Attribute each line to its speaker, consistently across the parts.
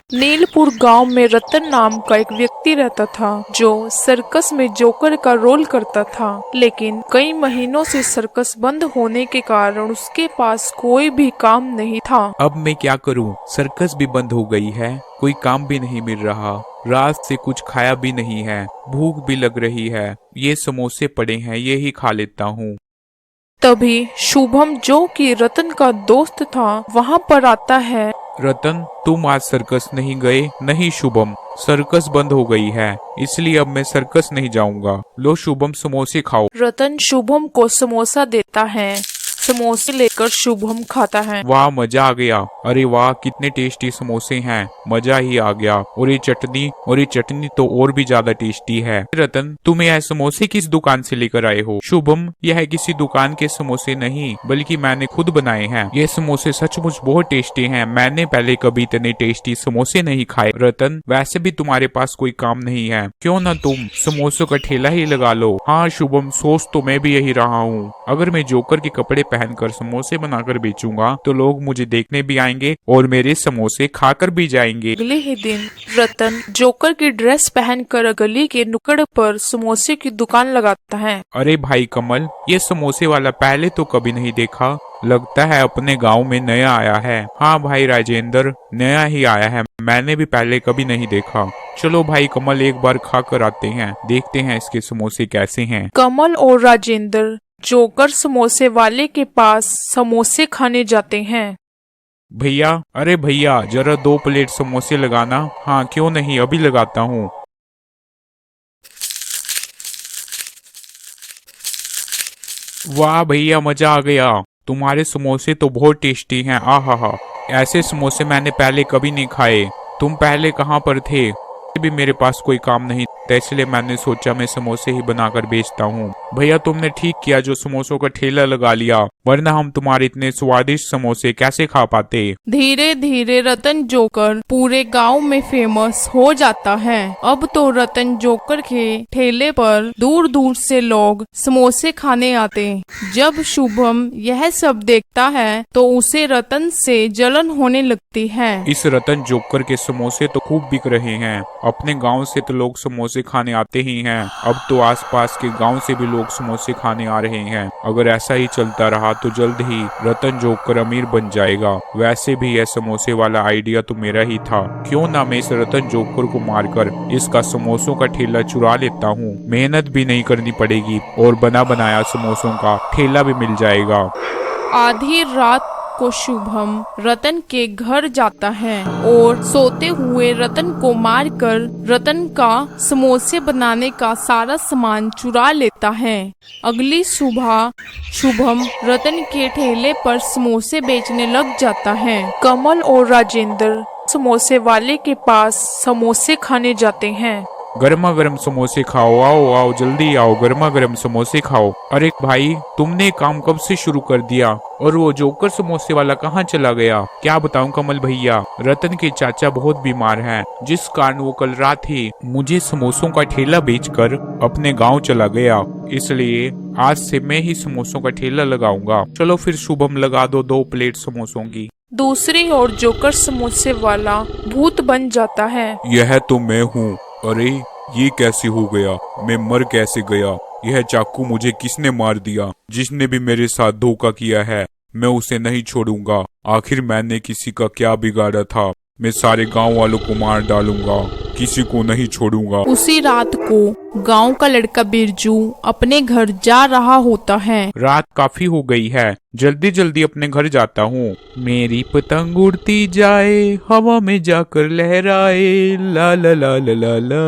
Speaker 1: नीलपुर गांव में रतन नाम का एक व्यक्ति रहता था जो सर्कस में जोकर का रोल करता था। लेकिन कई महीनों से सर्कस बंद होने के कारण उसके पास कोई भी काम नहीं था।
Speaker 2: अब मैं क्या करूं? सर्कस भी बंद हो गई है, कोई काम भी नहीं मिल रहा, रात से कुछ खाया भी नहीं है, भूख भी लग रही है। ये समोसे पड़े हैं, ये ही खा लेता हूँ।
Speaker 1: तभी शुभम जो कि रतन का दोस्त था वहाँ पर आता है।
Speaker 2: रतन, तुम आज सर्कस नहीं गए? नहीं शुभम, सर्कस बंद हो गई है, इसलिए अब मैं सर्कस नहीं जाऊंगा। लो शुभम, समोसे खाओ।
Speaker 1: रतन शुभम को समोसा देता है। समोसे लेकर शुभम खाता है।
Speaker 2: वाह, मजा आ गया। अरे वाह, कितने टेस्टी समोसे हैं, मजा ही आ गया। और ये चटनी तो और भी ज्यादा टेस्टी है। रतन, तुम यह समोसे किस दुकान से लेकर आए हो? शुभम, यह किसी दुकान के समोसे नहीं बल्कि मैंने खुद बनाए हैं। ये समोसे सचमुच बहुत टेस्टी हैं। मैंने पहले कभी इतने टेस्टी समोसे नहीं खाए। रतन, वैसे भी तुम्हारे पास कोई काम नहीं है, क्यों ना तुम समोसों का ठेला ही लगा लो। हाँ शुभम, सोच तो मैं भी यही रहा हूँ। अगर मैं जोकर के कपड़े पहनकर समोसे बनाकर बेचूंगा तो लोग मुझे देखने भी आएंगे और मेरे समोसे खाकर भी जाएंगे।
Speaker 1: अगले ही दिन रतन जोकर की ड्रेस पहनकर गली के नुक्कड़ पर समोसे की दुकान लगाता है।
Speaker 2: अरे भाई कमल, ये समोसे वाला पहले तो कभी नहीं देखा, लगता है अपने गांव में नया आया है। हाँ भाई राजेंद्र, नया ही आया है, मैंने भी पहले कभी नहीं देखा। चलो भाई कमल, एक बार खा कर आते हैं, देखते हैं इसके समोसे कैसे हैं।
Speaker 1: कमल और राजेंद्र जोकर समोसे वाले के पास समोसे खाने जाते हैं।
Speaker 2: भैया, अरे भैया, जरा 2 प्लेट समोसे लगाना। हाँ क्यों नहीं, अभी लगाता हूँ। वाह भैया, मजा आ गया, तुम्हारे समोसे तो बहुत टेस्टी हैं। आहा, ऐसे समोसे मैंने पहले कभी नहीं खाए। तुम पहले कहाँ पर थे? भी मेरे पास कोई काम नहीं था, इसलिए मैंने सोचा मैं समोसे ही बनाकर बेचता हूँ। भैया तुमने ठीक किया जो समोसों का ठेला लगा लिया, वरना हम तुम्हारे इतने स्वादिष्ट समोसे कैसे खा पाते।
Speaker 1: धीरे धीरे रतन जोकर पूरे गांव में फेमस हो जाता है। अब तो रतन जोकर के ठेले पर दूर दूर से लोग समोसे खाने आते। जब शुभम यह सब देखता है तो उसे रतन से जलन होने लगती है।
Speaker 2: इस रतन जोकर के समोसे तो खूब बिक रहे हैं, अपने गांव से तो लोग समोसे खाने आते ही हैं, अब तो आसपास के गांव से भी लोग समोसे खाने आ रहे हैं। अगर ऐसा ही चलता रहा तो जल्द ही रतन जोकर अमीर बन जाएगा। वैसे भी यह समोसे वाला आइडिया तो मेरा ही था, क्यों ना मैं इस रतन जोकर को मारकर इसका समोसों का ठेला चुरा लेता हूँ। मेहनत भी नहीं करनी पड़ेगी और बना बनाया समोसों का ठेला भी मिल जाएगा।
Speaker 1: आधी रात को शुभम रतन के घर जाता है और सोते हुए रतन को मारकर रतन का समोसे बनाने का सारा सामान चुरा लेता है। अगली सुबह शुभम रतन के ठेले पर समोसे बेचने लग जाता है। कमल और राजेंद्र समोसे वाले के पास समोसे खाने जाते हैं।
Speaker 2: गर्मा गर्म समोसे खाओ, आओ आओ जल्दी आओ, गर्मा गर्म समोसे खाओ। अरे भाई, तुमने काम कब से शुरू कर दिया? और वो जोकर समोसे वाला कहाँ चला गया? क्या बताऊं कमल भैया, रतन के चाचा बहुत बीमार हैं, जिस कारण वो कल रात ही मुझे समोसों का ठेला बेचकर अपने गांव चला गया, इसलिए आज से मैं ही समोसों का ठेला लगाऊंगा। चलो फिर शुभम, लगा दो 2 प्लेट समोसों की।
Speaker 1: दूसरी ओर जोकर समोसे वाला भूत बन जाता है।
Speaker 2: यह तो मैं हूँ। अरे ये कैसे हो गया? मैं मर कैसे गया? यह चाकू मुझे किसने मार दिया? जिसने भी मेरे साथ धोखा किया है मैं उसे नहीं छोड़ूंगा। आखिर मैंने किसी का क्या बिगाड़ा था? मैं सारे गांव वालों को मार डालूंगा, किसी को नहीं छोड़ूंगा।
Speaker 1: उसी रात को गांव का लड़का बिरजू अपने घर जा रहा होता है।
Speaker 2: रात काफी हो गई है, जल्दी जल्दी अपने घर जाता हूँ। मेरी पतंग उड़ती जाए, हवा में जाकर लहराए, ला ला ला ला ला ला।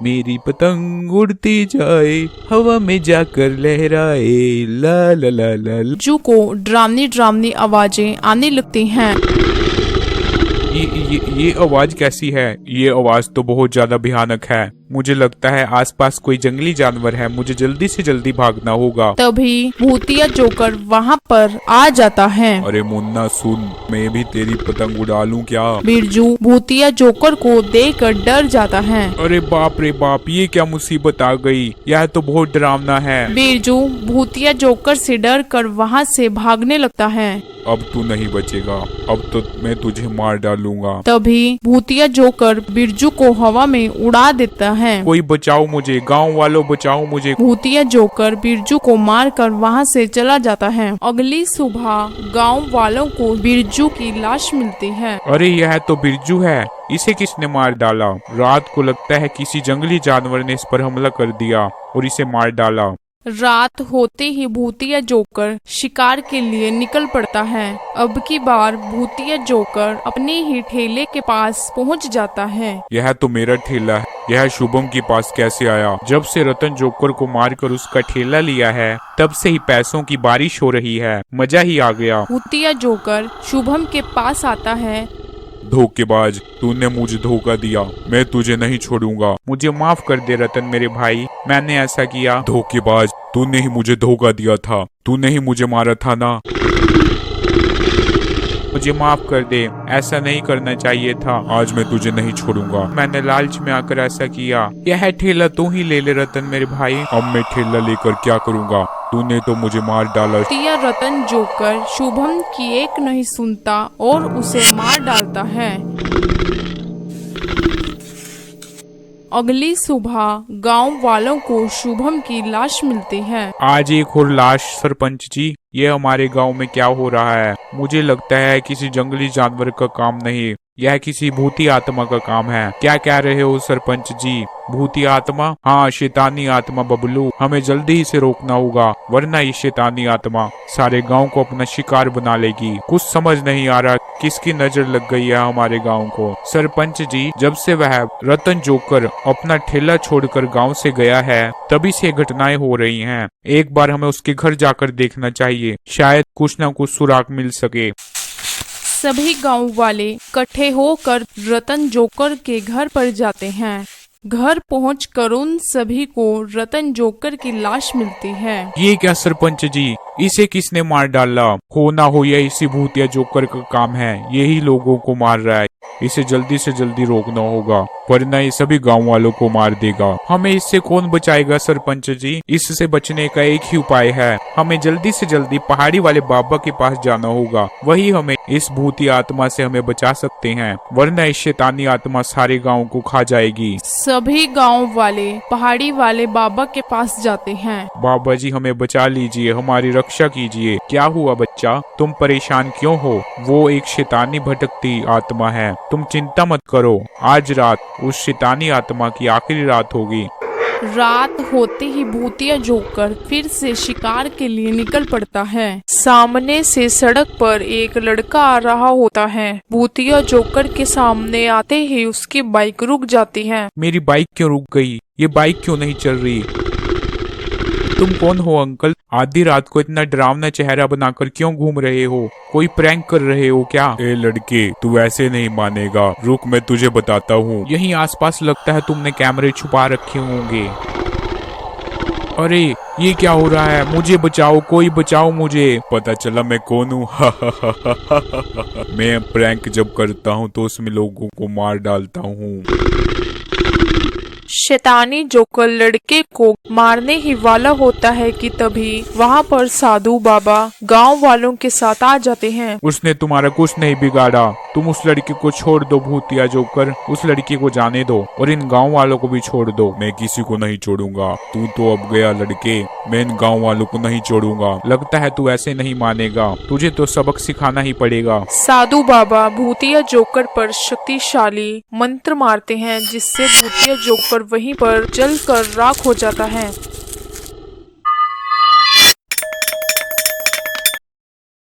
Speaker 2: मेरी पतंग उड़ती जाए, हवा में जाकर लहराए, ला ला ला ला।
Speaker 1: बिरजू को डरावनी डरावनी आवाजें आने लगती हैं।
Speaker 2: ये आवाज कैसी है? ये आवाज तो बहुत ज्यादा भयानक है। मुझे लगता है आसपास कोई जंगली जानवर है, मुझे जल्दी से जल्दी भागना होगा।
Speaker 1: तभी भूतिया जोकर वहाँ पर आ जाता है।
Speaker 2: अरे मुन्ना सुन, मैं भी तेरी पतंग उड़ा लूं क्या?
Speaker 1: बिरजू भूतिया जोकर को देखकर डर जाता है।
Speaker 2: अरे बाप रे बाप, ये क्या मुसीबत आ गई? यह तो बहुत डरावना है।
Speaker 1: बिरजू भूतिया जोकर से डर कर वहाँ से भागने लगता है।
Speaker 2: अब तू नहीं बचेगा, अब तो मैं तुझे मार डालूंगा। छोड़ूंगा।
Speaker 1: तभी भूतिया जोकर बिरजू को हवा में उड़ा देता है।
Speaker 2: कोई बचाओ मुझे, गांव वालों बचाओ मुझे।
Speaker 1: भूतिया जोकर बिरजू को मारकर वहां से चला जाता है। अगली सुबह गांव वालों को बिरजू की लाश मिलती है।
Speaker 2: अरे यह तो बिरजू है, इसे किसने मार डाला? रात को लगता है किसी जंगली जानवर ने इस पर हमला कर दिया और इसे मार डाला।
Speaker 1: रात होते ही भूतिया जोकर शिकार के लिए निकल पड़ता है। अब की बार भूतिया जोकर अपने ही ठेले के पास पहुंच जाता है।
Speaker 2: यह तो मेरा ठेला है, यह शुभम के पास कैसे आया? जब से रतन जोकर को मारकर उसका ठेला लिया है तब से ही पैसों की बारिश हो रही है, मजा ही आ गया।
Speaker 1: भूतिया जोकर शुभम के पास आता है।
Speaker 2: धोखेबाज, तूने मुझे धोखा दिया, मैं तुझे नहीं छोड़ूंगा। मुझे माफ कर दे रतन मेरे भाई, मैंने ऐसा किया। धोखेबाज, तूने ही मुझे धोखा दिया था, तूने ही मुझे मारा था ना। मुझे माफ कर दे, ऐसा नहीं करना चाहिए था। आज मैं तुझे नहीं छोड़ूंगा, मैंने लालच में आकर ऐसा किया। यह ठेला तू ही ले ले रतन मेरे भाई। अब मैं ठेला लेकर क्या करूंगा? तूने तो मुझे मार डाला।
Speaker 1: भूतिया रतन जोकर शुभम की एक नहीं सुनता और उसे मार डालता है। अगली सुबह गांव वालों को शुभम की लाश मिलती है।
Speaker 2: आज एक और लाश। सरपंच जी, ये हमारे गांव में क्या हो रहा है? मुझे लगता है किसी जंगली जानवर का काम नहीं, यह किसी भूती आत्मा का काम है। क्या कह रहे हो सरपंच जी? भूती आत्मा? हाँ, शैतानी आत्मा बबलू। हमें जल्दी ही से रोकना होगा, वरना ये शैतानी आत्मा सारे गांव को अपना शिकार बना लेगी। कुछ समझ नहीं आ रहा किसकी नजर लग गई है हमारे गांव को। सरपंच जी, जब से वह रतन जोकर अपना ठेला छोड़कर गांव से गया है तभी से घटनाएं हो रही हैं। एक बार हमें उसके घर जाकर देखना चाहिए, शायद कुछ न कुछ सुराग मिल सके।
Speaker 1: सभी गांव वाले इकट्ठे होकर रतन जोकर के घर पर जाते हैं। घर पहुंचकर उन सभी को रतन जोकर की लाश मिलती है।
Speaker 2: ये क्या सरपंच जी, इसे किसने मार डाला? हो ना हो यह इसी भूतिया जोकर का काम है, यही लोगों को मार रहा है। इसे जल्दी से जल्दी रोकना होगा, वरना ये सभी गांव वालों को मार देगा। हमें इससे कौन बचाएगा सरपंच जी? इससे बचने का एक ही उपाय है, हमें जल्दी से जल्दी पहाड़ी वाले बाबा के पास जाना होगा। वही हमें इस भूती आत्मा से हमें बचा सकते हैं, वरना इस शैतानी आत्मा सारे गाँव को खा जाएगी।
Speaker 1: सभी गांव वाले पहाड़ी वाले बाबा के पास जाते हैं।
Speaker 2: बाबा जी, हमें बचा लीजिए, हमारी रक्षा कीजिए। क्या हुआ बच्चा, तुम परेशान क्यों हो? वो एक शैतानी भटकती आत्मा है, तुम चिंता मत करो। आज रात उस शैतानी आत्मा की आखिरी रात होगी।
Speaker 1: रात होते ही भूतिया जोकर फिर से शिकार के लिए निकल पड़ता है। सामने से सड़क पर एक लड़का आ रहा होता है। भूतिया जोकर के सामने आते ही उसकी बाइक रुक जाती है।
Speaker 2: मेरी बाइक क्यों रुक गई? ये बाइक क्यों नहीं चल रही? तुम कौन हो अंकल? आधी रात को इतना डरावना चेहरा बनाकर क्यों घूम रहे हो? कोई प्रैंक कर रहे हो क्या? ए लड़के, तू ऐसे नहीं मानेगा, रुक मैं तुझे बताता हूँ। यहीं आसपास लगता है तुमने कैमरे छुपा रखे होंगे। अरे ये क्या हो रहा है? मुझे बचाओ, कोई बचाओ मुझे। पता चला मैं कौन हूँ। मैं प्रैंक जब करता हूँ तो उसमें लोगों को मार डालता हूँ।
Speaker 1: शैतानी जोकर लड़के को मारने ही वाला होता है कि तभी वहाँ पर साधु बाबा गांव वालों के साथ आ जाते हैं।
Speaker 2: उसने तुम्हारा कुछ नहीं बिगाड़ा, तुम उस लड़की को छोड़ दो भूतिया जोकर, उस लड़की को जाने दो और इन गांव वालों को भी छोड़ दो। मैं किसी को नहीं छोड़ूंगा। तू तो अब गया लड़के, मैं इन गांव वालों को नहीं छोड़ूंगा। लगता है तू ऐसे नहीं मानेगा, तुझे तो सबक सिखाना ही पड़ेगा।
Speaker 1: साधु बाबा भूतिया जोकर पर शक्तिशाली मंत्र मारते हैं, जिससे भूतिया जोकर वहीं पर जलकर राख हो जाता है।